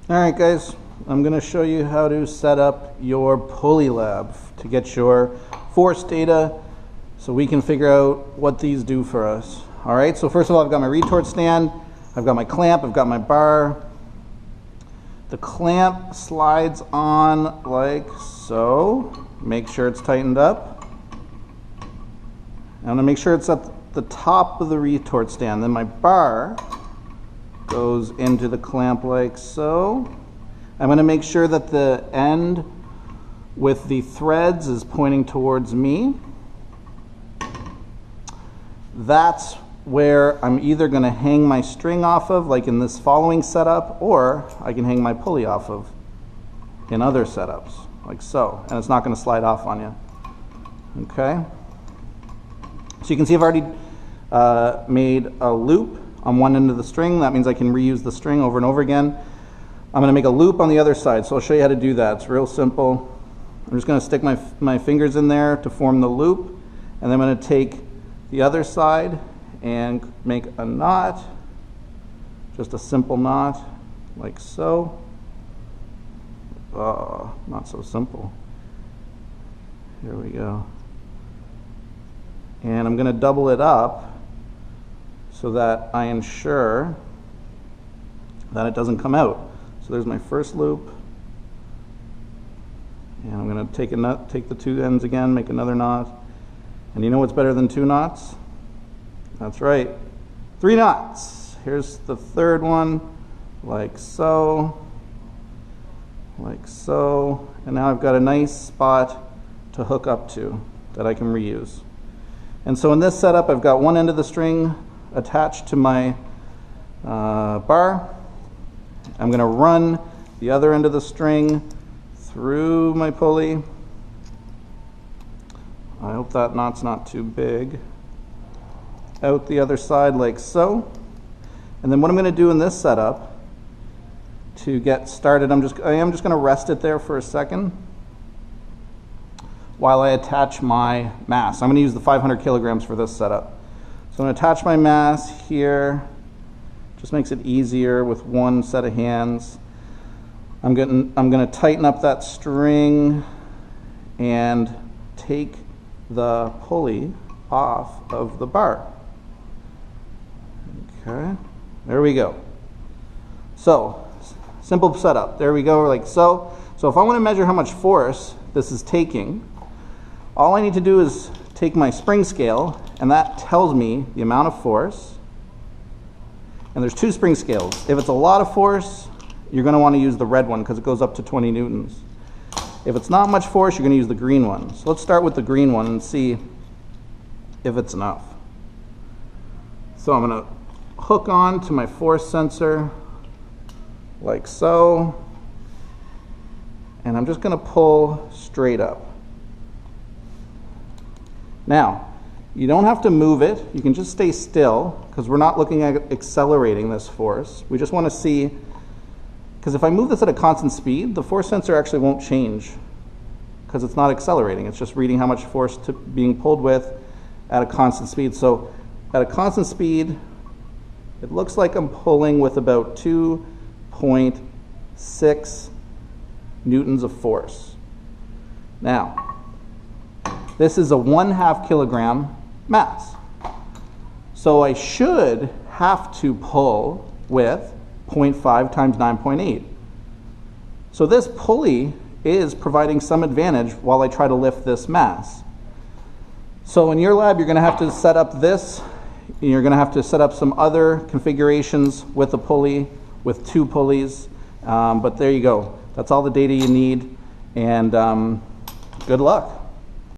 Alright guys, I'm going to show you how to set up your pulley lab to get your force data so we can figure out what these do for us. Alright, so first of all I've got my retort stand, I've got my clamp, I've got my bar. The clamp slides on like so. Make sure it's tightened up. I'm going to make sure it's at the top of the retort stand. Then my bar goes into the clamp like so. I'm going to make sure that the end with the threads is pointing towards me. That's where I'm either going to hang my string off of, like in this following setup, or I can hang my pulley off of in other setups, like so. And it's not going to slide off on you. Okay? So you can see I've already made a loop on one end of the string. That means I can reuse the string over and over again. I'm going to make a loop on the other side, so I'll show you how to do that. It's real simple. I'm just going to stick my fingers in there to form the loop, and then I'm going to take the other side and make a knot, just a simple knot, like so. Oh, not so simple. Here we go. And I'm going to double it up so that I ensure that it doesn't come out. So there's my first loop, and I'm going to take the two ends again, make another knot. And you know what's better than 2 knots? That's right, 3 knots. Here's the third one, like so, and now I've got a nice spot to hook up to that I can reuse. And so in this setup, I've got one end of the string attached to my bar. I'm going to run the other end of the string through my pulley. I hope that knot's not too big. Out the other side like so. And then what I'm going to do in this setup to get started, I am just going to rest it there for a second while I attach my mass. I'm going to use the 500 kilograms for this setup. So I'm going to attach my mass here. Just makes it easier with one set of hands. I'm going to tighten up that string and take the pulley off of the bar. Okay, there we go. So, simple setup. There we go, like so. So if I want to measure how much force this is taking, all I need to do is take my spring scale, and that tells me the amount of force. And there's 2 spring scales. If it's a lot of force, you're going to want to use the red one because it goes up to 20 newtons. If it's not much force, you're going to use the green one. So let's start with the green one and see if it's enough. So I'm going to hook on to my force sensor like so, and I'm just going to pull straight up. Now, you don't have to move it. You can just stay still because we're not looking at accelerating this force. We just want to see, because if I move this at a constant speed, the force sensor actually won't change because it's not accelerating. It's just reading how much force being pulled with at a constant speed. So at a constant speed, it looks like I'm pulling with about 2.6 newtons of force. Now, this is a 1/2 kilogram mass. So I should have to pull with 0.5 times 9.8. So this pulley is providing some advantage while I try to lift this mass. So in your lab, you're going to have to set up this. You're going to have to set up some other configurations with a pulley, with 2 pulleys. But there you go. That's all the data you need. And good luck.